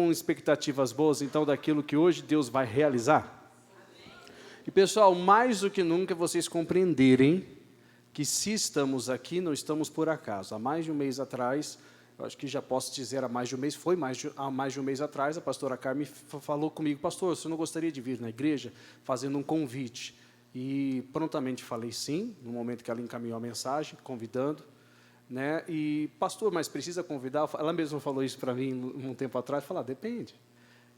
Com expectativas boas, então, daquilo que hoje Deus vai realizar? E, pessoal, mais do que nunca, vocês compreenderem que se estamos aqui, não estamos por acaso. Há mais de um mês atrás, eu acho que já posso dizer há mais de um mês, há mais de um mês atrás, a pastora Carmen falou comigo: pastor, você não gostaria de vir na igreja fazendo um convite? E prontamente falei sim, no momento que ela encaminhou a mensagem, convidando. Né? E, pastor, mas precisa convidar? Ela mesma falou isso para mim um tempo atrás. Falar, depende.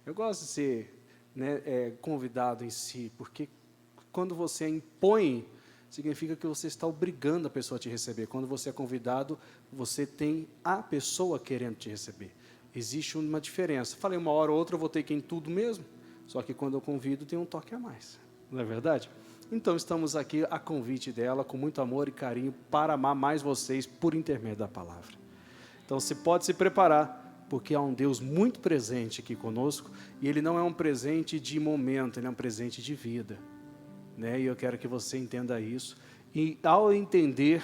Eu gosto de ser, né, convidado em si, porque quando você impõe, significa que você está obrigando a pessoa a te receber. Quando você é convidado, você tem a pessoa querendo te receber. Existe uma diferença. Falei, uma hora ou outra eu vou ter que ir em tudo mesmo, só que quando eu convido tem um toque a mais. Não é verdade? Então, estamos aqui a convite dela, com muito amor e carinho, para amar mais vocês por intermédio da palavra. Então, você pode se preparar, porque há um Deus muito presente aqui conosco, e Ele não é um presente de momento, Ele é um presente de vida. Né? E eu quero que você entenda isso. E, ao entender,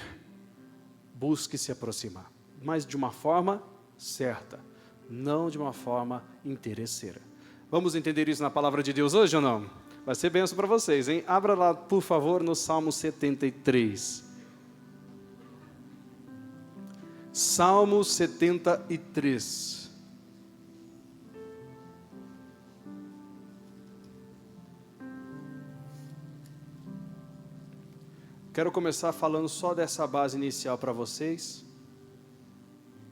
busque se aproximar, mas de uma forma certa, não de uma forma interesseira. Vamos entender isso na palavra de Deus hoje ou não? Vai ser bênção para vocês, hein? Abra lá, por favor, no Salmo 73. Salmo 73. Quero começar falando só dessa base inicial para vocês,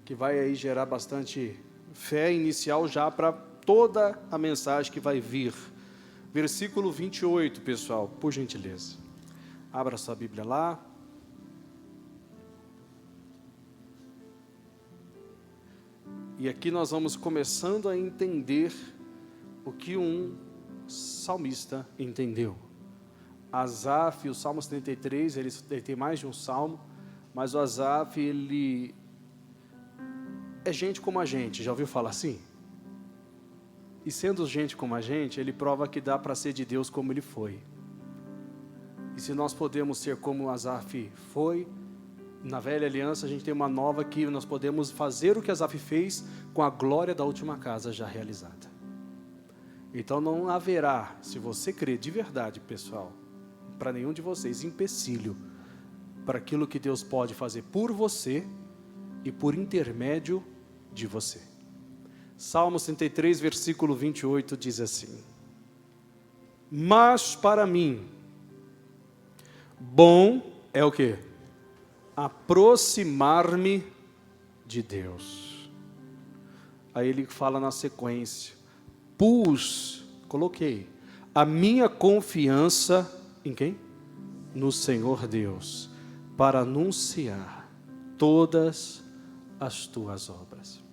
que vai aí gerar bastante fé inicial já para toda a mensagem que vai vir. Versículo 28, pessoal, por gentileza. Abra sua Bíblia lá. E aqui nós vamos começando a entender o que um salmista entendeu. Asaf, o Salmo 73, ele tem mais de um salmo, mas o Asaf, ele é gente como a gente, já ouviu falar assim? E sendo gente como a gente, ele prova que dá para ser de Deus como ele foi. E se nós podemos ser como Asaf foi, na velha aliança a gente tem uma nova que nós podemos fazer o que Asaf fez com a glória da última casa já realizada. Então não haverá, se você crer de verdade, pessoal, para nenhum de vocês, empecilho para aquilo que Deus pode fazer por você e por intermédio de você. Salmo 103, versículo 28 diz assim: mas para mim, bom é o quê? Aproximar-me de Deus. Aí ele fala na sequência: coloquei a minha confiança em quem? No Senhor Deus, para anunciar todas as tuas obras.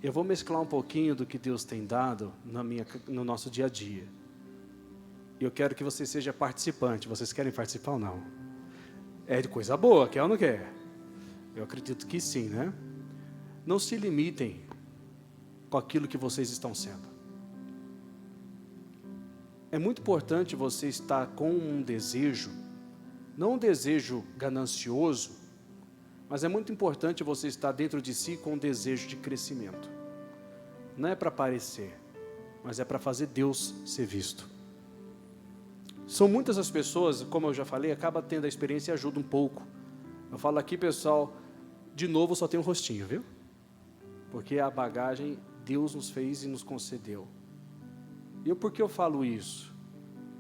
Eu vou mesclar um pouquinho do que Deus tem dado no nosso dia a dia. Eu quero que você seja participante. Vocês querem participar ou não? É de coisa boa, quer ou não quer? Eu acredito que sim, né? Não se limitem com aquilo que vocês estão sendo. É muito importante você estar com um desejo, não um desejo ganancioso, mas é muito importante você estar dentro de si com um desejo de crescimento. Não é para aparecer, mas é para fazer Deus ser visto. São muitas as pessoas, como eu já falei, acaba tendo a experiência e ajuda um pouco. Eu falo aqui, pessoal, de novo só tem um rostinho, viu? Porque a bagagem Deus nos fez e nos concedeu. E por que eu falo isso?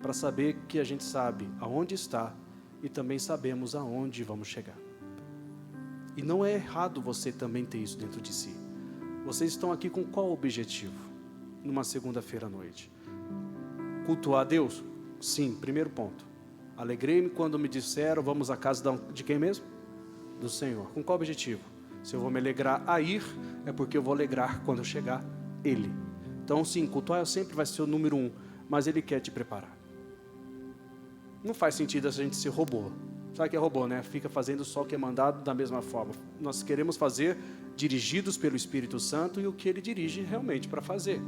Para saber que a gente sabe aonde está e também sabemos aonde vamos chegar. E não é errado você também ter isso dentro de si. Vocês estão aqui com qual objetivo? Numa segunda-feira à noite? Cultuar a Deus? Sim, primeiro ponto. Alegrei-me quando me disseram, vamos à casa de quem mesmo? Do Senhor. Com qual objetivo? Se eu vou me alegrar a ir, é porque eu vou alegrar quando eu chegar Ele. Então sim, cultuar sempre vai ser o número 1, mas Ele quer te preparar. Não faz sentido a gente ser robô. Sabe o que é robô, né? Fica fazendo só o que é mandado da mesma forma. Nós queremos fazer dirigidos pelo Espírito Santo e o que Ele dirige realmente para fazer.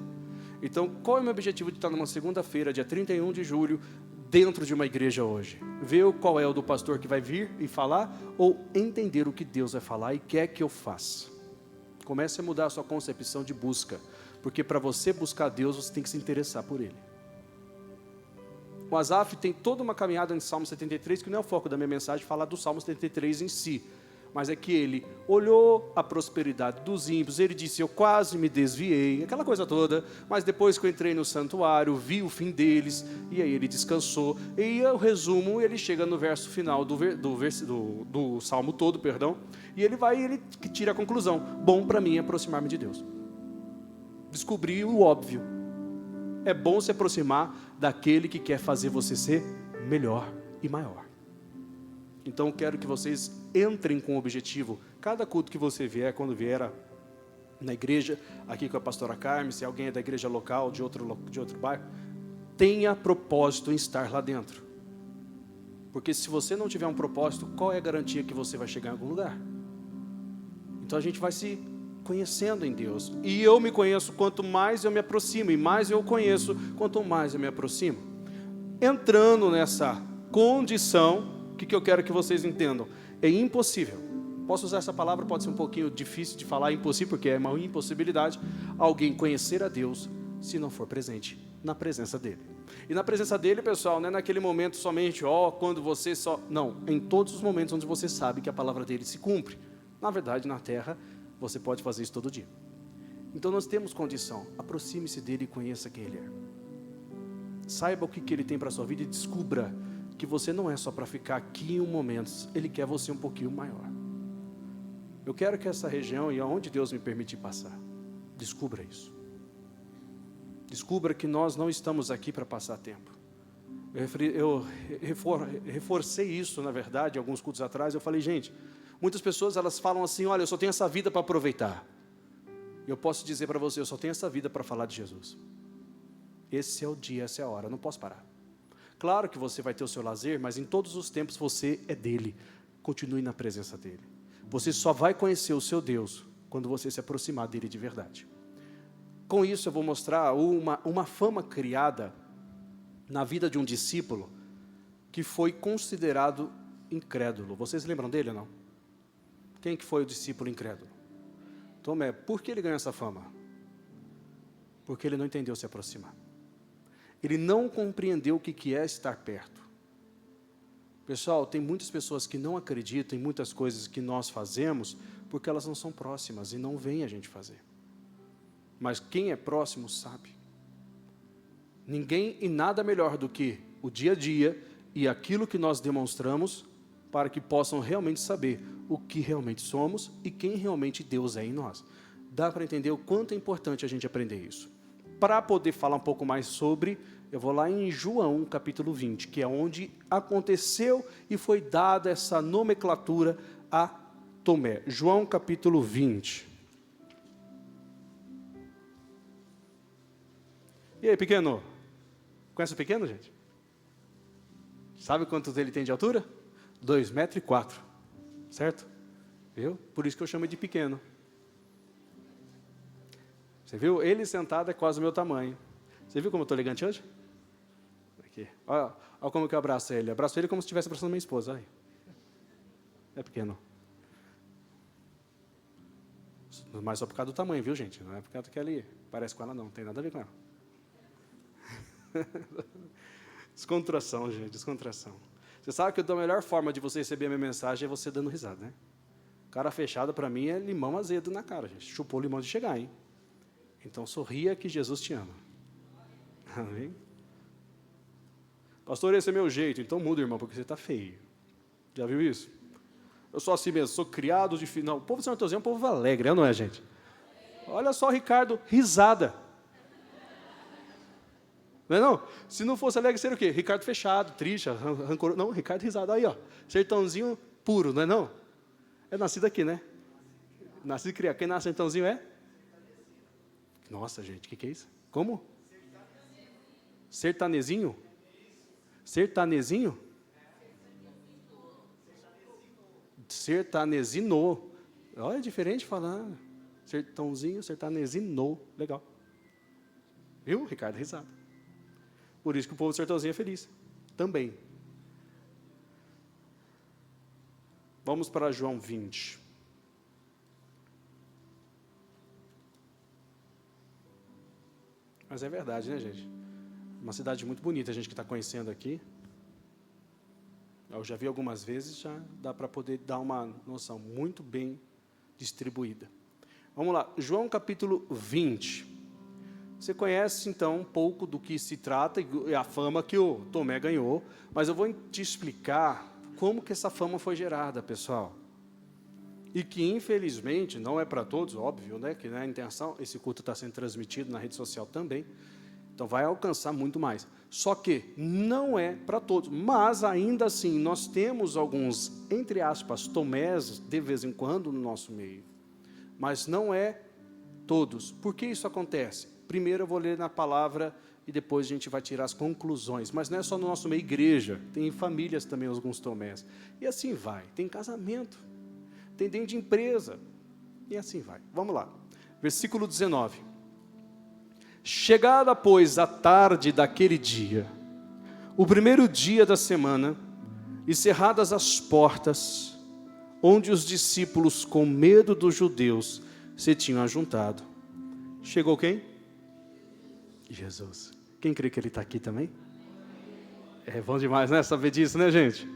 Então, qual é o meu objetivo de estar numa segunda-feira, dia 31 de julho, dentro de uma igreja hoje? Ver qual é o do pastor que vai vir e falar, ou entender o que Deus vai falar e quer que eu faça? Comece a mudar a sua concepção de busca. Porque para você buscar Deus, você tem que se interessar por Ele. O Asaf tem toda uma caminhada em Salmo 73, que não é o foco da minha mensagem, falar do Salmo 73 em si. Mas é que ele olhou a prosperidade dos ímpios, ele disse, eu quase me desviei, aquela coisa toda, mas depois que eu entrei no santuário, vi o fim deles, e aí ele descansou. E o resumo, ele chega no verso final do Salmo todo, perdão, e ele tira a conclusão, bom para mim é aproximar-me de Deus. Descobri o óbvio. É bom se aproximar daquele que quer fazer você ser melhor e maior. Então, quero que vocês entrem com o objetivo. Cada culto que você vier, quando vier na igreja, aqui com a pastora Carmen, se alguém é da igreja local, de outro bairro, tenha propósito em estar lá dentro. Porque se você não tiver um propósito, qual é a garantia que você vai chegar em algum lugar? Então, a gente vai se conhecendo em Deus. E eu me conheço quanto mais eu me aproximo, e mais eu conheço quanto mais eu me aproximo. Entrando nessa condição, o que eu quero que vocês entendam? É impossível. Posso usar essa palavra, pode ser um pouquinho difícil de falar, impossível, porque é uma impossibilidade, alguém conhecer a Deus se não for presente na presença dEle. E na presença dEle, pessoal, não é naquele momento somente, quando você só... Não, em todos os momentos onde você sabe que a palavra dEle se cumpre. Na verdade, na terra, você pode fazer isso todo dia. Então nós temos condição, aproxime-se dEle e conheça quem Ele é. Saiba o que Ele tem para a sua vida e descubra que você não é só para ficar aqui em um momento, Ele quer você um pouquinho maior. Eu quero que essa região, e aonde Deus me permitir passar, descubra isso. Descubra que nós não estamos aqui para passar tempo. Eu reforcei isso, na verdade, alguns cultos atrás, eu falei, gente, muitas pessoas elas falam assim, olha, eu só tenho essa vida para aproveitar. Eu posso dizer para você, eu só tenho essa vida para falar de Jesus. Esse é o dia, essa é a hora, eu não posso parar. Claro que você vai ter o seu lazer, mas em todos os tempos você é dele. Continue na presença dele. Você só vai conhecer o seu Deus quando você se aproximar dele de verdade. Com isso eu vou mostrar uma fama criada na vida de um discípulo que foi considerado incrédulo. Vocês lembram dele ou não? Quem que foi o discípulo incrédulo? Tomé. Por que ele ganhou essa fama? Porque ele não entendeu se aproximar. Ele não compreendeu o que é estar perto. Pessoal, tem muitas pessoas que não acreditam em muitas coisas que nós fazemos porque elas não são próximas e não veem a gente fazer. Mas quem é próximo sabe. Ninguém e nada melhor do que o dia a dia e aquilo que nós demonstramos para que possam realmente saber o que realmente somos e quem realmente Deus é em nós. Dá para entender o quanto é importante a gente aprender isso. Para poder falar um pouco mais sobre, eu vou lá em João, capítulo 20, que é onde aconteceu e foi dada essa nomenclatura a Tomé. João, capítulo 20. E aí, pequeno? Conhece o pequeno, gente? Sabe quantos ele tem de altura? 2,4 metros. Certo? Viu? Por isso que eu chamo ele de pequeno. Você viu? Ele sentado é quase o meu tamanho. Você viu como eu estou elegante hoje? Aqui. Olha como que eu abraço ele. Abraço ele como se estivesse abraçando minha esposa. Olha. É pequeno. Mas só por causa do tamanho, viu, gente? Não é por causa que ele parece com ela, não. Não tem nada a ver com ela. Descontração, gente. Descontração. Você sabe que a melhor forma de você receber a minha mensagem é você dando risada, né? Cara fechado, para mim, é limão azedo na cara, gente. Chupou o limão de chegar, hein? Então, sorria que Jesus te ama. Amém? Pastor, esse é meu jeito. Então, muda, irmão, porque você está feio. Já viu isso? Eu sou assim mesmo, sou criado de... Não, o povo de São Antônio é um povo alegre, não é, gente? Olha só, Ricardo, risada. Não é não? Se não fosse alegre, seria o quê? Ricardo fechado, triste, rancoroso. Não, Ricardo risado. Aí, ó, sertãozinho puro, não é não? É nascido aqui, né? Nascido criado. Quem nasce sertãozinho é? Nossa, gente, o que é isso? Como? Sertanezinho? Sertanezinho? Sertanezino. Olha, é diferente falar. Sertãozinho, sertanezino. Legal. Viu, Ricardo? Risada. Por isso que o povo do sertãozinho é feliz. Também. Vamos para João 20. Mas é verdade, né, gente? Uma cidade muito bonita, a gente que está conhecendo aqui. Eu já vi algumas vezes, já dá para poder dar uma noção muito bem distribuída. Vamos lá, João capítulo 20. Você conhece, então, um pouco do que se trata e a fama que o Tomé ganhou, mas eu vou te explicar como que essa fama foi gerada, pessoal. E que, infelizmente, não é para todos, óbvio, né, que não é a intenção, esse culto está sendo transmitido na rede social também, então vai alcançar muito mais. Só que não é para todos, mas ainda assim nós temos alguns, entre aspas, Tomés, de vez em quando no nosso meio, mas não é todos. Por que isso acontece? Primeiro eu vou ler na palavra e depois a gente vai tirar as conclusões. Mas não é só no nosso meio igreja, tem famílias também alguns Tomés. E assim vai, tem casamento, tem dentro de empresa, e assim vai. Vamos lá, versículo 19. Chegada, pois, a tarde daquele dia, o primeiro dia da semana, e cerradas as portas, onde os discípulos, com medo dos judeus, se tinham ajuntado. Chegou quem? Jesus. Quem crê que ele está aqui também? É bom demais, né? Saber disso, né, gente?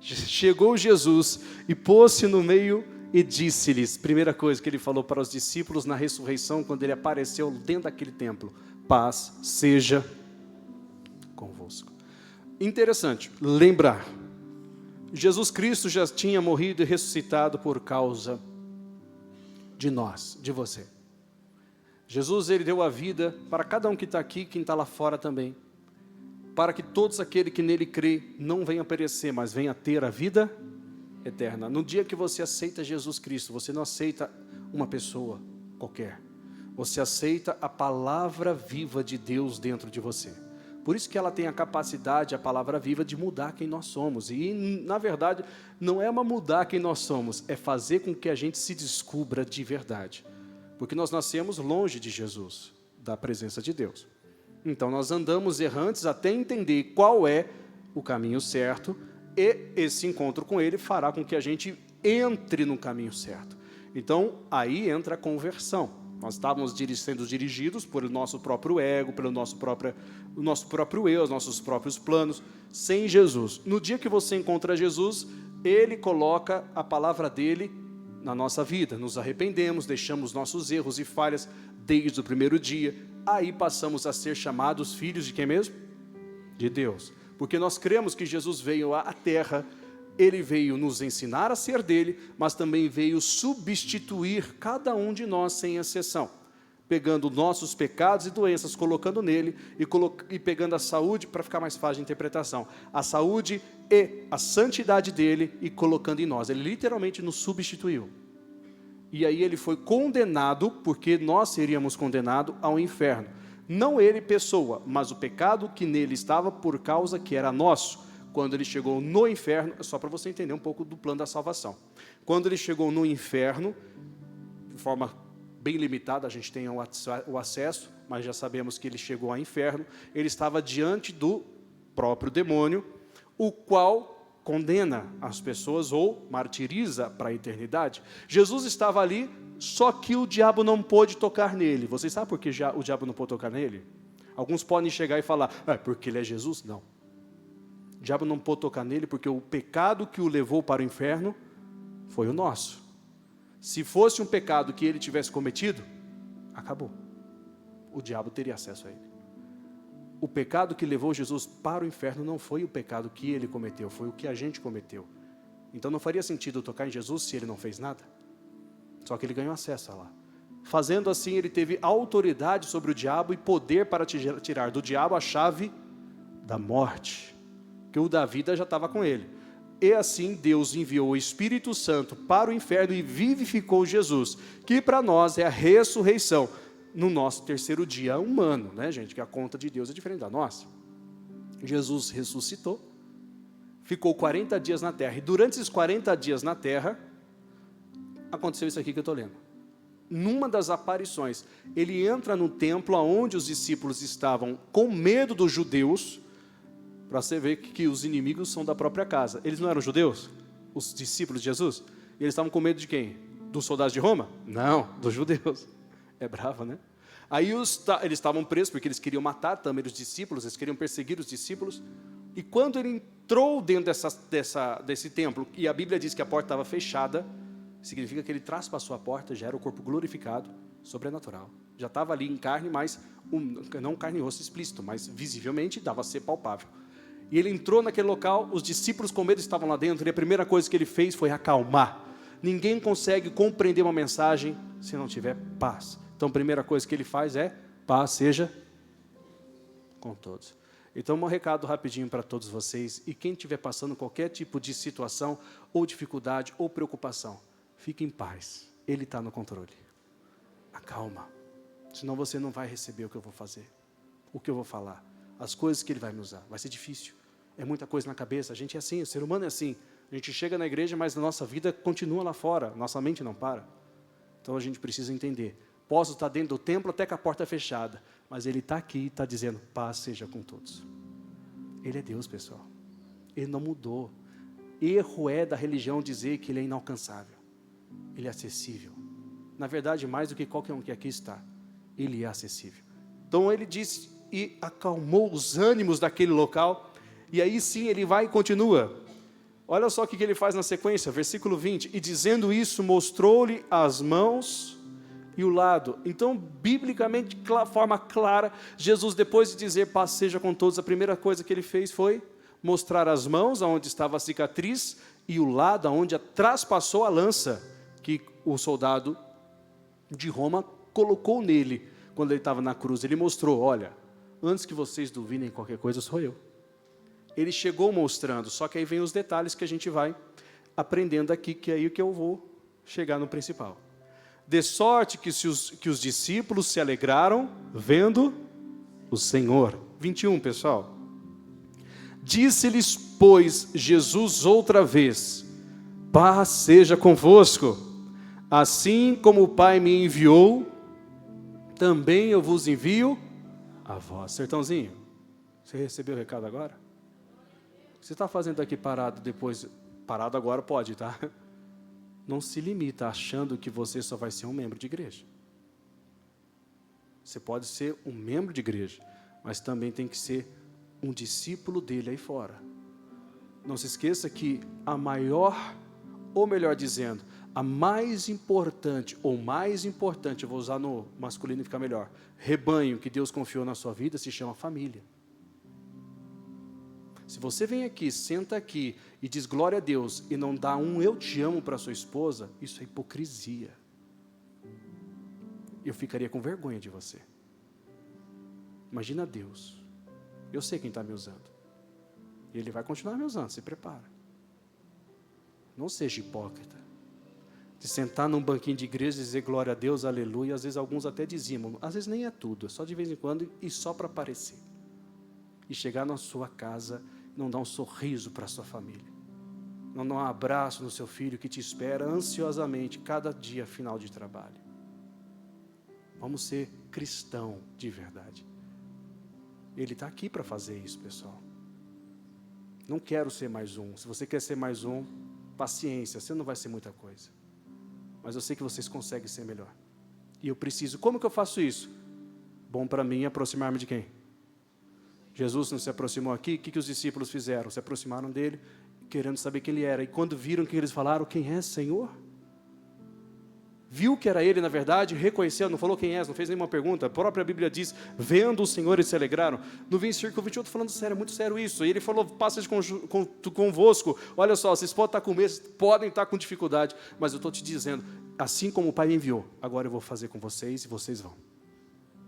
Chegou Jesus e pôs-se no meio e disse-lhes, primeira coisa que ele falou para os discípulos na ressurreição, quando ele apareceu dentro daquele templo: paz seja convosco. Interessante, lembrar, Jesus Cristo já tinha morrido e ressuscitado por causa de nós, de você. Jesus, ele deu a vida para cada um que está aqui, quem está lá fora também, para que todos aqueles que nele crê não venham a perecer, mas venham a ter a vida eterna. No dia que você aceita Jesus Cristo, você não aceita uma pessoa qualquer, você aceita a palavra viva de Deus dentro de você. Por isso que ela tem a capacidade, a palavra viva, de mudar quem nós somos. E, na verdade, não é uma mudar quem nós somos, é fazer com que a gente se descubra de verdade. Porque nós nascemos longe de Jesus, da presença de Deus. Então, nós andamos errantes até entender qual é o caminho certo, e esse encontro com Ele fará com que a gente entre no caminho certo. Então, aí entra a conversão. Nós estávamos sendo dirigidos por nosso próprio ego, pelo nosso próprio eu, os nossos próprios planos, sem Jesus. No dia que você encontra Jesus, Ele coloca a palavra dEle na nossa vida. Nos arrependemos, deixamos nossos erros e falhas desde o primeiro dia. Aí passamos a ser chamados filhos de quem mesmo? De Deus. Porque nós cremos que Jesus veio à terra, Ele veio nos ensinar a ser dele, mas também veio substituir cada um de nós sem exceção, pegando nossos pecados e doenças, colocando nele e pegando a saúde, para ficar mais fácil de interpretação, a saúde e a santidade dele e colocando em nós. Ele literalmente nos substituiu. E aí ele foi condenado, porque nós seríamos condenados ao inferno. Não ele pessoa, mas o pecado que nele estava por causa que era nosso. Quando ele chegou no inferno, só para você entender um pouco do plano da salvação. Quando ele chegou no inferno, de forma bem limitada, a gente tem o acesso, mas já sabemos que ele chegou ao inferno, ele estava diante do próprio demônio, o qual condena as pessoas ou martiriza para a eternidade. Jesus estava ali, só que o diabo não pôde tocar nele. Vocês sabem por que o diabo não pôde tocar nele? Alguns podem chegar e falar, porque ele é Jesus? Não. O diabo não pôde tocar nele porque o pecado que o levou para o inferno foi o nosso. Se fosse um pecado que ele tivesse cometido, acabou. O diabo teria acesso a ele. O pecado que levou Jesus para o inferno não foi o pecado que ele cometeu, foi o que a gente cometeu. Então não faria sentido tocar em Jesus se ele não fez nada. Só que ele ganhou acesso a lá. Fazendo assim, ele teve autoridade sobre o diabo e poder para tirar do diabo a chave da morte. Que o da vida já estava com ele. E assim Deus enviou o Espírito Santo para o inferno e vivificou Jesus, que para nós é a ressurreição, no nosso terceiro dia humano, né, gente? Que a conta de Deus é diferente da nossa. Jesus ressuscitou, ficou 40 dias na terra, e durante esses 40 dias na terra, aconteceu isso aqui que eu estou lendo. Numa das aparições, ele entra no templo onde os discípulos estavam com medo dos judeus, para você ver que os inimigos são da própria casa. Eles não eram judeus? Os discípulos de Jesus? E eles estavam com medo de quem? Dos soldados de Roma? Não, dos judeus. É bravo, né? Aí eles estavam presos, porque eles queriam matar também os discípulos, eles queriam perseguir os discípulos. E quando ele entrou dentro desse templo, e a Bíblia diz que a porta estava fechada, significa que ele traspassou a porta, já era o corpo glorificado, sobrenatural. Já estava ali em carne, mas não carne e osso explícito, mas visivelmente dava a ser palpável. E ele entrou naquele local, os discípulos com medo estavam lá dentro, e a primeira coisa que ele fez foi acalmar. Ninguém consegue compreender uma mensagem se não tiver paz. Então a primeira coisa que ele faz é, paz seja com todos. Então um recado rapidinho para todos vocês, e quem estiver passando qualquer tipo de situação, ou dificuldade, ou preocupação, fique em paz, Ele está no controle. Acalma, senão você não vai receber o que eu vou fazer, o que eu vou falar, as coisas que Ele vai me usar, vai ser difícil, é muita coisa na cabeça, a gente é assim, o ser humano é assim, a gente chega na igreja, mas a nossa vida continua lá fora, nossa mente não para. Então a gente precisa entender, posso estar dentro do templo até com a porta fechada, mas Ele está aqui e está dizendo, paz seja com todos. Ele é Deus, pessoal, Ele não mudou. Erro é da religião dizer que Ele é inalcançável, Ele é acessível. Na verdade, mais do que qualquer um que aqui está, Ele é acessível. Então Ele disse e acalmou os ânimos daquele local, e aí sim Ele vai e continua. Olha só o que Ele faz na sequência, versículo 20, e dizendo isso, mostrou-lhe as mãos e o lado. Então, biblicamente, de forma clara, Jesus, depois de dizer, paz seja com todos, a primeira coisa que Ele fez foi mostrar as mãos, onde estava a cicatriz, e o lado, onde traspassou a lança, que o soldado de Roma colocou nele, quando ele estava na cruz. Ele mostrou, olha, antes que vocês duvidem qualquer coisa, sou eu. Ele chegou mostrando, só que aí vem os detalhes que a gente vai aprendendo aqui, que é aí que eu vou chegar no principal. De sorte que os discípulos se alegraram, vendo o Senhor. 21, pessoal. Disse-lhes, pois, Jesus outra vez, paz seja convosco. Assim como o Pai me enviou, também eu vos envio a vós. Sertãozinho, você recebeu o recado agora? O que você está fazendo aqui parado depois? Parado agora pode, tá? Não se limita achando que você só vai ser um membro de igreja. Você pode ser um membro de igreja, mas também tem que ser um discípulo dele aí fora. Não se esqueça que a maior, ou melhor dizendo, a mais importante, eu vou usar no masculino e ficar melhor, rebanho que Deus confiou na sua vida se chama família. Se você vem aqui, senta aqui e diz glória a Deus e não dá um eu te amo para sua esposa, isso é hipocrisia. Eu ficaria com vergonha de você. Imagina Deus. Eu sei quem está me usando. E Ele vai continuar me usando, se prepara. Não seja hipócrita. De sentar num banquinho de igreja e dizer glória a Deus, aleluia, às vezes alguns até dizimam, às vezes nem é tudo, é só de vez em quando e só para aparecer. E chegar na sua casa, não dar um sorriso para a sua família. Não dar um abraço no seu filho que te espera ansiosamente cada dia final de trabalho. Vamos ser cristão de verdade. Ele está aqui para fazer isso, pessoal. Não quero ser mais um. Se você quer ser mais um, paciência, você não vai ser muita coisa. Mas eu sei que vocês conseguem ser melhor. E eu preciso. Como que eu faço isso? Bom para mim é aproximar-me de quem? Jesus não se aproximou aqui, o que os discípulos fizeram? Se aproximaram dele, querendo saber quem ele era. E quando viram que eles falaram, quem é, Senhor? Viu que era ele, na verdade, reconheceu, não falou quem é, não fez nenhuma pergunta. A própria Bíblia diz, vendo o Senhor, eles se alegraram. No versículo 28, falando sério, muito sério isso. E ele falou, passa convosco. Olha só, vocês podem estar com medo, podem estar com dificuldade, mas eu estou te dizendo, assim como o Pai me enviou, agora eu vou fazer com vocês e vocês vão.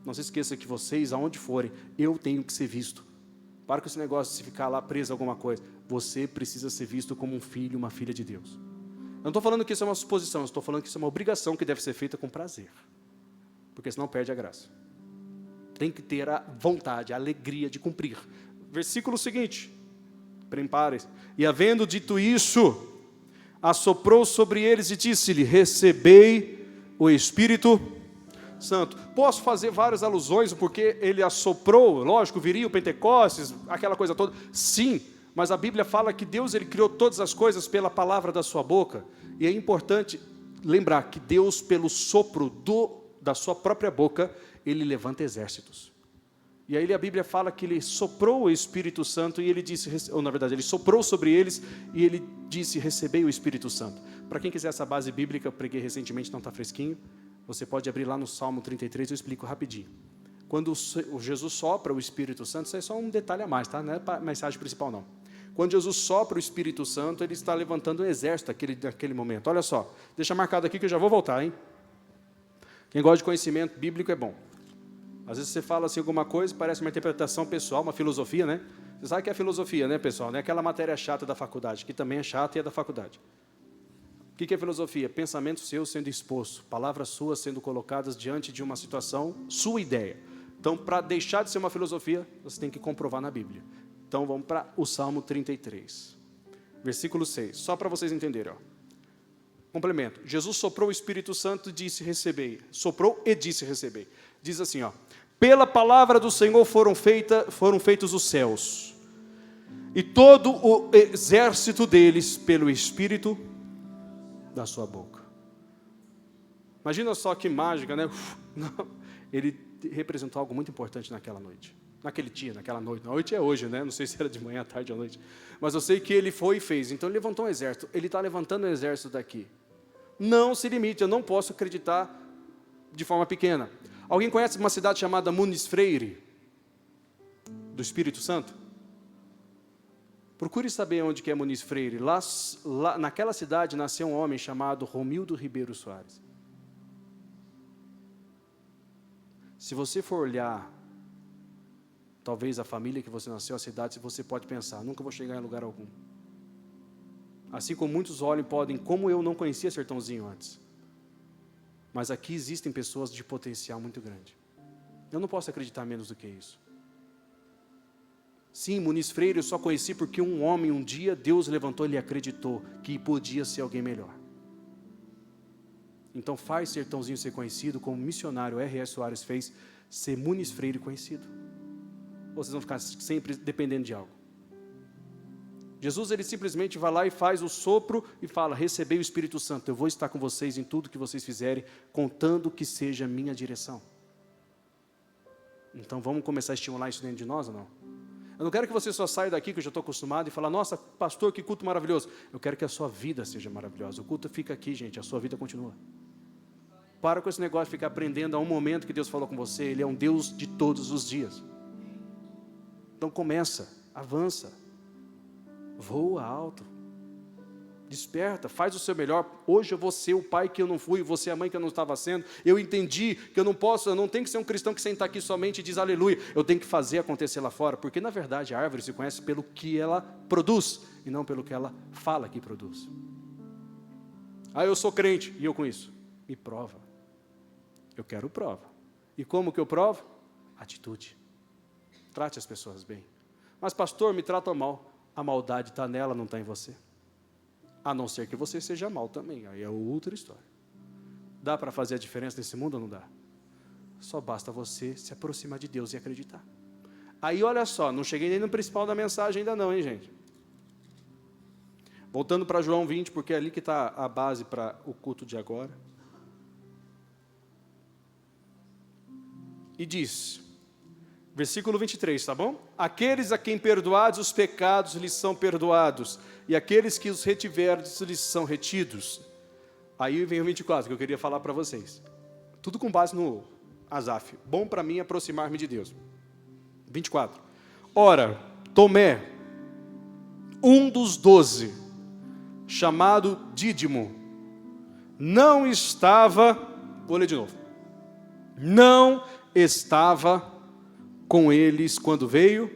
Não se esqueça que vocês, aonde forem, eu tenho que ser visto. Para com esse negócio de ficar lá preso a alguma coisa. Você precisa ser visto como um filho, uma filha de Deus. Eu não estou falando que isso é uma suposição, eu estou falando que isso é uma obrigação que deve ser feita com prazer. Porque senão perde a graça. Tem que ter a vontade, a alegria de cumprir. Versículo seguinte. Prepare-se. E havendo dito isso, assoprou sobre eles e disse-lhe, recebei o Espírito Santo. Posso fazer várias alusões, porque ele assoprou, lógico, viria o Pentecostes, aquela coisa toda. Sim, mas a Bíblia fala que Deus ele criou todas as coisas pela palavra da sua boca. E é importante lembrar que Deus, pelo sopro do da sua própria boca, ele levanta exércitos. E aí a Bíblia fala que ele soprou o Espírito Santo e ele disse, ou na verdade, ele soprou sobre eles e ele disse, recebei o Espírito Santo. Para quem quiser essa base bíblica, eu preguei recentemente, não está fresquinho, você pode abrir lá no Salmo 33, eu explico rapidinho. Quando o Jesus sopra o Espírito Santo, isso é só um detalhe a mais, tá? Não é a mensagem principal, não. Quando Jesus sopra o Espírito Santo, ele está levantando um exército naquele momento. Olha só, deixa marcado aqui que eu já vou voltar, hein? Quem gosta de conhecimento bíblico é bom. Às vezes você fala assim alguma coisa, parece uma interpretação pessoal, uma filosofia, né? Você sabe que é filosofia, né, pessoal? Não é aquela matéria chata da faculdade, que também é chata e é da faculdade. O que é filosofia? Pensamento seu sendo exposto, palavras suas sendo colocadas diante de uma situação, sua ideia. Então, para deixar de ser uma filosofia, você tem que comprovar na Bíblia. Então, vamos para o Salmo 33, versículo 6, só para vocês entenderem, ó. Complemento. Jesus soprou o Espírito Santo e disse, recebei. Soprou e disse, recebei. Diz assim, ó. Pela palavra do Senhor foram feitos os céus, e todo o exército deles pelo Espírito da sua boca. Imagina só que mágica, né? Não, ele representou algo muito importante naquela noite. Naquele dia, naquela noite. A noite é hoje, né? Não sei se era de manhã, tarde ou noite. Mas eu sei que ele foi e fez. Então ele levantou um exército. Ele está levantando um exército daqui. Não se limite, eu não posso acreditar de forma pequena. Alguém conhece uma cidade chamada Muniz Freire? Do Espírito Santo? Procure saber onde que é Muniz Freire. Lá, naquela cidade nasceu um homem chamado Romildo Ribeiro Soares. Se você for olhar, talvez a família que você nasceu, a cidade, você pode pensar, nunca vou chegar em lugar algum. Assim como muitos olham podem, como eu não conhecia Sertãozinho antes. Mas aqui existem pessoas de potencial muito grande. Eu não posso acreditar menos do que isso. Sim, Muniz Freire eu só conheci porque um homem, um dia, Deus levantou e ele acreditou que podia ser alguém melhor. Então faz Sertãozinho ser conhecido, como o missionário R.S. Soares fez, ser Muniz Freire conhecido. Ou vocês vão ficar sempre dependendo de algo? Jesus, ele simplesmente vai lá e faz o sopro e fala, recebei o Espírito Santo, eu vou estar com vocês em tudo que vocês fizerem, contando que seja a minha direção. Então vamos começar a estimular isso dentro de nós ou não? Eu não quero que você só saia daqui, que eu já estou acostumado, e falar, nossa, pastor, que culto maravilhoso. Eu quero que a sua vida seja maravilhosa. O culto fica aqui, gente, a sua vida continua. Para com esse negócio de ficar aprendendo a um momento que Deus falou com você, Ele é um Deus de todos os dias. Então começa, avança. Voa alto, desperta, faz o seu melhor. Hoje eu vou ser o pai que eu não fui, vou ser a mãe que eu não estava sendo. Eu entendi que eu não tenho que ser um cristão que senta aqui somente e diz aleluia. Eu tenho que fazer acontecer lá fora, porque na verdade a árvore se conhece pelo que ela produz, e não pelo que ela fala que produz. Ah, eu sou crente, e eu com isso? Me prova. Eu quero prova. E como que eu provo? Atitude. Trate as pessoas bem. Mas pastor, me trata mal. A maldade está nela, não está em você. A não ser que você seja mal também. Aí é outra história. Dá para fazer a diferença nesse mundo ou não dá? Só basta você se aproximar de Deus e acreditar. Aí olha só, não cheguei nem no principal da mensagem ainda não, hein, gente? Voltando para João 20, porque é ali que está a base para o culto de agora. E diz... Versículo 23, tá bom? Aqueles a quem perdoados os pecados lhes são perdoados, e aqueles que os retiverdes lhes são retidos. Aí vem o 24, que eu queria falar para vocês. Tudo com base no Asaf. Bom para mim aproximar-me de Deus. 24. Ora, Tomé, um dos 12, chamado Dídimo, não estava, vou ler de novo, não estava com eles quando veio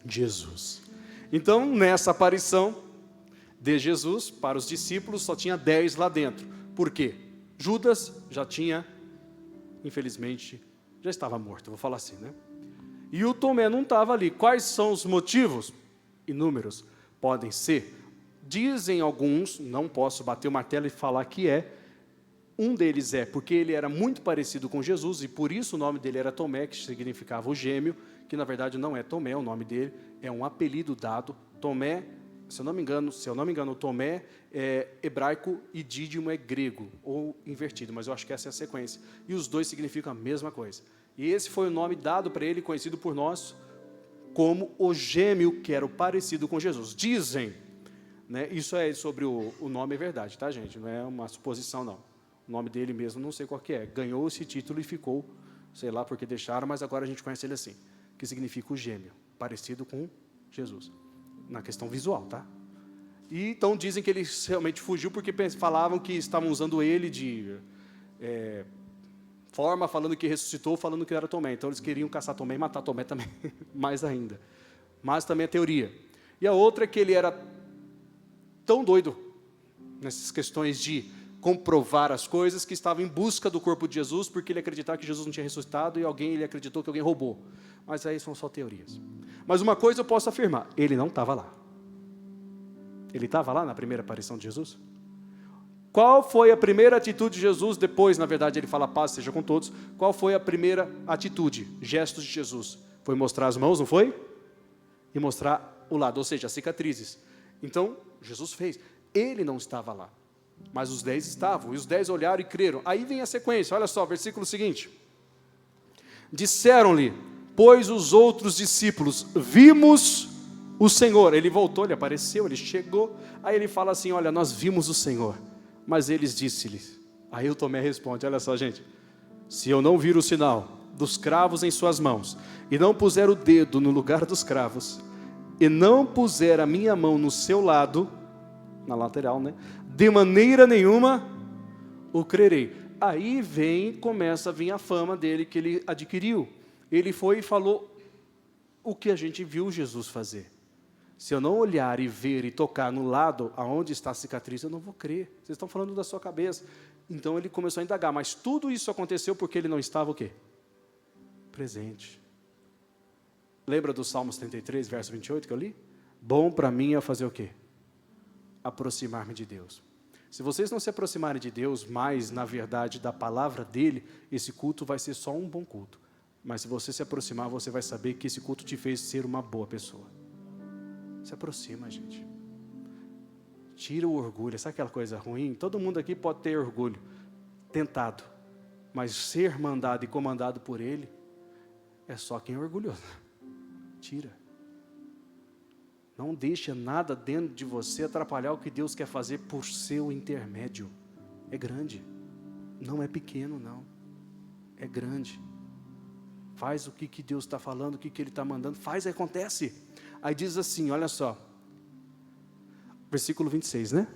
Jesus. Então, nessa aparição de Jesus para os discípulos, só tinha 10 lá dentro. Por quê? Judas já tinha, infelizmente, já estava morto, vou falar assim, né? E o Tomé não estava ali. Quais são os motivos? Inúmeros. Podem ser. Dizem alguns, não posso bater o martelo e falar que é, um deles é porque ele era muito parecido com Jesus e por isso o nome dele era Tomé, que significava o gêmeo, que na verdade não é Tomé, o nome dele é um apelido dado. Tomé se eu não me engano, o Tomé é hebraico e Dídimo é grego, ou invertido, mas eu acho que essa é a sequência. E os dois significam a mesma coisa. E esse foi o nome dado para ele, conhecido por nós como o gêmeo, que era o parecido com Jesus. Dizem, né, isso é sobre o nome, é verdade, tá, gente? Não é uma suposição, não. O nome dele mesmo, não sei qual que é. Ganhou esse título e ficou, sei lá porque deixaram, mas agora a gente conhece ele assim, que significa o gêmeo, parecido com Jesus, na questão visual, tá? E então dizem que ele realmente fugiu porque falavam que estavam usando ele de forma, falando que ressuscitou, falando que era Tomé. Então eles queriam caçar Tomé e matar Tomé também, mais ainda. Mas também a teoria. E a outra é que ele era tão doido nessas questões de comprovar as coisas, que estava em busca do corpo de Jesus, porque ele acreditava que Jesus não tinha ressuscitado e ele acreditou que alguém roubou. Mas aí são só teorias. Mas uma coisa eu posso afirmar, ele não estava lá. Ele estava lá na primeira aparição de Jesus? Qual foi a primeira atitude de Jesus? Depois, na verdade, ele fala paz seja com todos. Qual foi a primeira atitude, gestos de Jesus? Foi mostrar as mãos, não foi? E mostrar o lado, ou seja, as cicatrizes. Então, Jesus fez. Ele não estava lá, mas os 10 estavam. E os 10 olharam e creram. Aí vem a sequência, olha só, versículo seguinte. Disseram-lhe, pois os outros discípulos, vimos o Senhor. Ele voltou, ele apareceu, ele chegou. Aí ele fala assim, olha, nós vimos o Senhor. Mas eles disse-lhes, aí o Tomé responde, olha só, gente, se eu não vir o sinal dos cravos em suas mãos, e não puser o dedo no lugar dos cravos, e não puser a minha mão no seu lado, na lateral, né, de maneira nenhuma o crerei. Aí começa a vir a fama dele que ele adquiriu. Ele foi e falou o que a gente viu Jesus fazer. Se eu não olhar e ver e tocar no lado aonde está a cicatriz, eu não vou crer. Vocês estão falando da sua cabeça. Então ele começou a indagar, mas tudo isso aconteceu porque ele não estava o quê? Presente. Lembra do Salmos 33, verso 28 que eu li? Bom para mim é fazer o quê? Aproximar-me de Deus. Se vocês não se aproximarem de Deus mais, na verdade, da palavra dele, esse culto vai ser só um bom culto. Mas se você se aproximar, você vai saber que esse culto te fez ser uma boa pessoa. Se aproxima, gente. Tira o orgulho. Sabe aquela coisa ruim? Todo mundo aqui pode ter orgulho. Tentado. Mas ser mandado e comandado por ele, é só quem é orgulhoso. Tira. Não deixe nada dentro de você atrapalhar o que Deus quer fazer por seu intermédio. É grande. Não é pequeno, não. É grande. Faz o que Deus está falando, o que Ele está mandando. Faz e acontece. Aí diz assim, olha só. Versículo 26, né?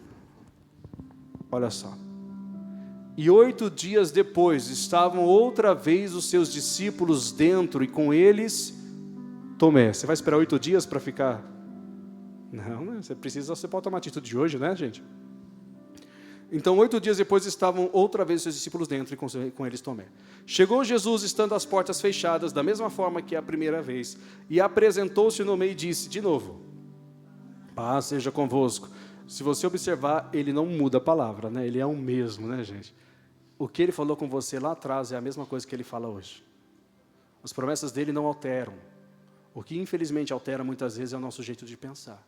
Olha só. E 8 dias depois, estavam outra vez os seus discípulos dentro, e com eles, Tomé. Você vai esperar 8 dias para ficar... Não, né? Você pode tomar atitude de hoje, né, gente? Então, 8 dias depois, estavam outra vez os seus discípulos dentro, e com eles Tomé. Chegou Jesus, estando as portas fechadas, da mesma forma que a primeira vez, e apresentou-se no meio e disse, de novo, paz seja convosco. Se você observar, ele não muda a palavra, né? Ele é o mesmo, né, gente? O que ele falou com você lá atrás é a mesma coisa que ele fala hoje. As promessas dele não alteram. O que, infelizmente, altera muitas vezes é o nosso jeito de pensar.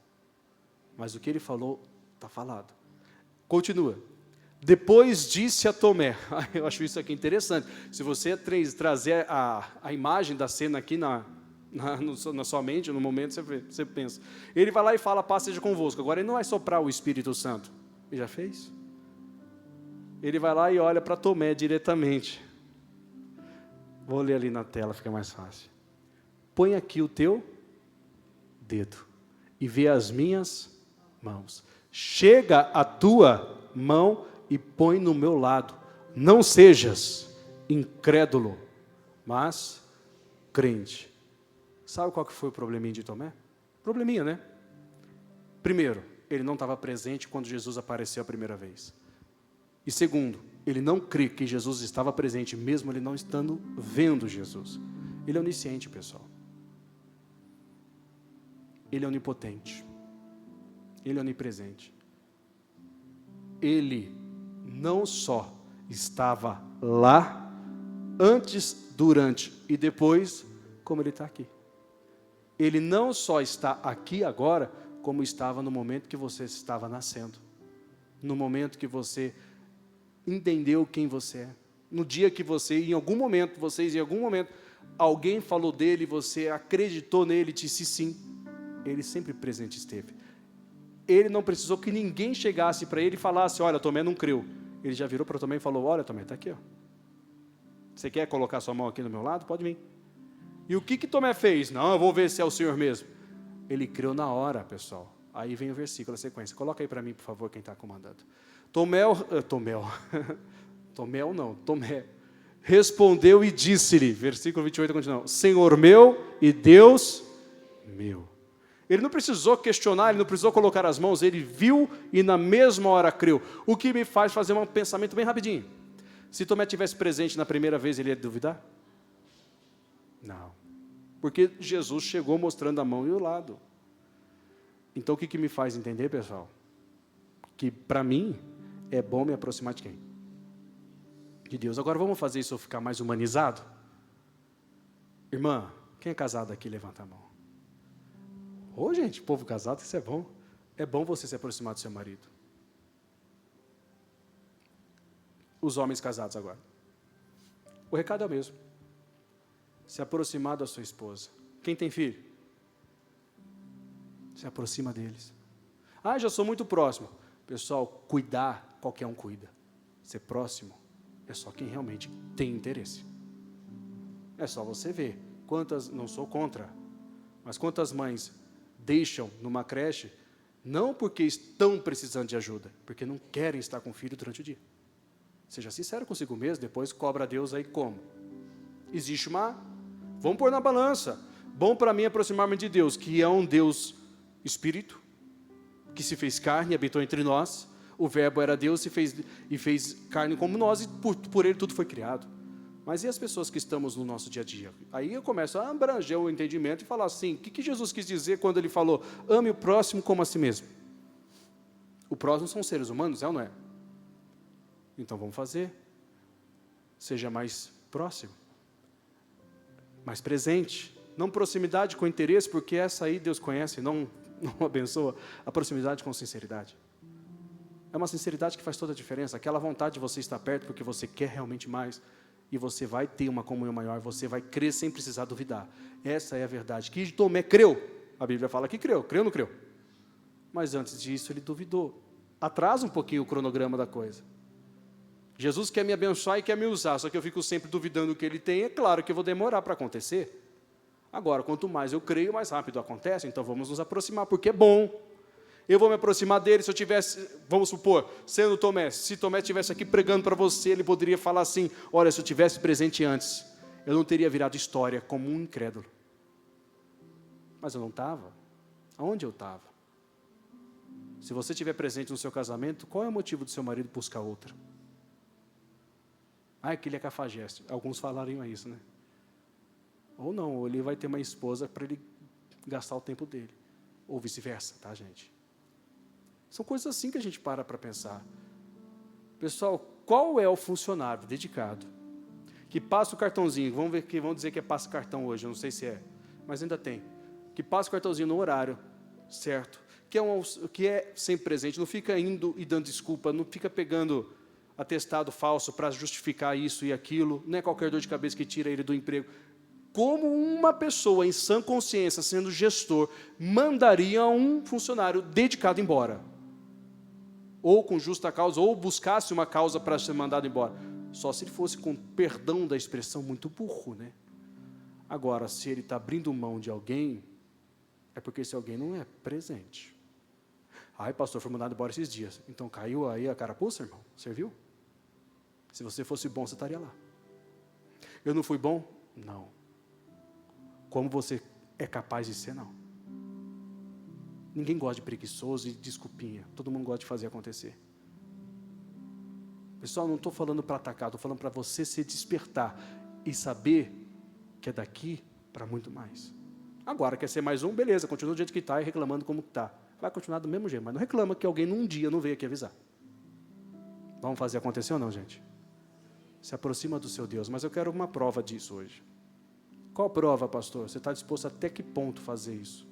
Mas o que ele falou, está falado. Continua. Depois disse a Tomé, eu acho isso aqui interessante, se você trazer a imagem da cena aqui na sua mente, no momento você pensa, ele vai lá e fala, paz seja convosco, agora ele não vai soprar o Espírito Santo, ele já fez? Ele vai lá e olha para Tomé diretamente, vou ler ali na tela, fica mais fácil, põe aqui o teu dedo, e vê as minhas mãos, chega a tua mão e põe no meu lado. Não sejas incrédulo, mas crente. Sabe qual que foi o probleminha de Tomé? Probleminha, né? Primeiro, ele não estava presente quando Jesus apareceu a primeira vez. E segundo, ele não crê que Jesus estava presente, mesmo ele não estando vendo Jesus. Ele é onisciente, pessoal. Ele é onipotente. Ele é onipresente. Ele não só estava lá, antes, durante e depois, como ele está aqui. Ele não só está aqui agora, como estava no momento que você estava nascendo, no momento que você entendeu quem você é, no dia que em algum momento, alguém falou dele, você acreditou nele e disse sim, ele sempre presente esteve. Ele não precisou que ninguém chegasse para ele e falasse, olha, Tomé não creu. Ele já virou para Tomé e falou, olha, Tomé, está aqui, ó. Você quer colocar sua mão aqui do meu lado? Pode vir. E o que Tomé fez? Não, eu vou ver se é o Senhor mesmo. Ele creu na hora, pessoal. Aí vem o versículo, a sequência. Coloca aí para mim, por favor, quem está comandando. Tomé respondeu e disse-lhe, versículo 28 continua, Senhor meu e Deus meu. Ele não precisou questionar, ele não precisou colocar as mãos, ele viu e na mesma hora creu. O que me faz fazer um pensamento bem rapidinho. Se Tomé tivesse presente na primeira vez, ele ia duvidar? Não. Porque Jesus chegou mostrando a mão e o lado. Então o que me faz entender, pessoal? Que para mim é bom me aproximar de quem? De Deus. Agora vamos fazer isso ficar mais humanizado? Irmã, quem é casado aqui, levanta a mão. Ô, gente, povo casado, isso é bom. É bom você se aproximar do seu marido. Os homens casados agora. O recado é o mesmo. Se aproximar da sua esposa. Quem tem filho? Se aproxima deles. Ah, já sou muito próximo. Pessoal, cuidar, qualquer um cuida. Ser próximo é só quem realmente tem interesse. É só você ver. Quantas, não sou contra, mas quantas mães deixam numa creche, não porque estão precisando de ajuda, porque não querem estar com o filho durante o dia. Seja sincero consigo mesmo, depois cobra a Deus aí como? Existe vamos pôr na balança. Bom para mim aproximar-me de Deus, que é um Deus Espírito, que se fez carne e habitou entre nós. O verbo era Deus e fez carne como nós, e por ele tudo foi criado. Mas e as pessoas que estamos no nosso dia a dia? Aí eu começo a abranger o entendimento e falar assim, o que Jesus quis dizer quando ele falou, ame o próximo como a si mesmo? O próximo são seres humanos, é ou não é? Então vamos fazer. Seja mais próximo, mais presente. Não proximidade com interesse, porque essa aí Deus conhece, não abençoa. A proximidade com sinceridade. É uma sinceridade que faz toda a diferença. Aquela vontade de você estar perto porque você quer realmente mais. E você vai ter uma comunhão maior, você vai crer sem precisar duvidar. Essa é a verdade. Que Tomé creu. A Bíblia fala que creu ou não creu? Mas antes disso ele duvidou. Atrasa um pouquinho o cronograma da coisa. Jesus quer me abençoar e quer me usar, só que eu fico sempre duvidando o que ele tem, é claro que eu vou demorar para acontecer. Agora, quanto mais eu creio, mais rápido acontece, então vamos nos aproximar, porque é bom. Eu vou me aproximar dele, se eu tivesse, vamos supor, sendo Tomé, se Tomé estivesse aqui pregando para você, ele poderia falar assim, olha, se eu tivesse presente antes, eu não teria virado história como um incrédulo. Mas eu não estava. Aonde eu estava? Se você estiver presente no seu casamento, qual é o motivo do seu marido buscar outra? Ah, é que ele é cafajeste. Alguns falariam isso, né? Ou não, ou ele vai ter uma esposa para ele gastar o tempo dele. Ou vice-versa, tá, gente? São coisas assim que a gente para pensar. Pessoal, qual é o funcionário dedicado que passa o cartãozinho, vamos dizer que é passa cartão hoje, eu não sei se é, mas ainda tem, que passa o cartãozinho no horário, certo? Que é sempre presente, não fica indo e dando desculpa, não fica pegando atestado falso para justificar isso e aquilo, não é qualquer dor de cabeça que tira ele do emprego. Como uma pessoa em sã consciência, sendo gestor, mandaria um funcionário dedicado embora? Ou com justa causa, ou buscasse uma causa para ser mandado embora. Só se ele fosse, com perdão da expressão, muito burro, né? Agora, se ele está abrindo mão de alguém, é porque esse alguém não é presente. Ai, pastor, foi mandado embora esses dias. Então caiu aí a carapuça, irmão? Serviu? Se você fosse bom, você estaria lá. Eu não fui bom? Não. Como você é capaz de ser, não. Ninguém gosta de preguiçoso e desculpinha. Todo mundo gosta de fazer acontecer. Pessoal, não estou falando para atacar, estou falando para você se despertar e saber que é daqui para muito mais. Agora, quer ser mais um? Beleza, continua do jeito que está e reclamando como está. Vai continuar do mesmo jeito, mas não reclama que alguém num dia não veio aqui avisar. Vamos fazer acontecer ou não, gente? Se aproxima do seu Deus, mas eu quero uma prova disso hoje. Qual prova, pastor? Você está disposto até que ponto fazer isso?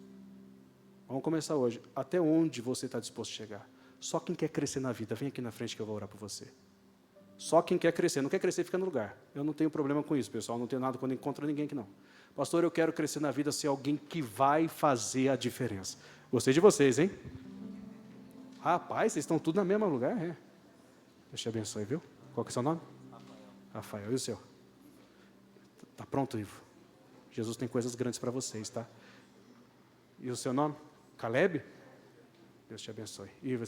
Vamos começar hoje. Até onde você está disposto a chegar? Só quem quer crescer na vida, vem aqui na frente que eu vou orar por você. Só quem quer crescer. Não quer crescer, fica no lugar. Eu não tenho problema com isso, pessoal. Não tenho nada contra ninguém aqui, não. Pastor, eu quero crescer na vida, ser alguém que vai fazer a diferença. Gostei de vocês, hein? Rapaz, vocês estão tudo no mesmo lugar, é? Deus te abençoe, viu? Qual que é o seu nome? Rafael. E o seu? Tá pronto, Ivo? Jesus tem coisas grandes para vocês, tá? E o seu nome? Caleb? Deus te abençoe. Ivo,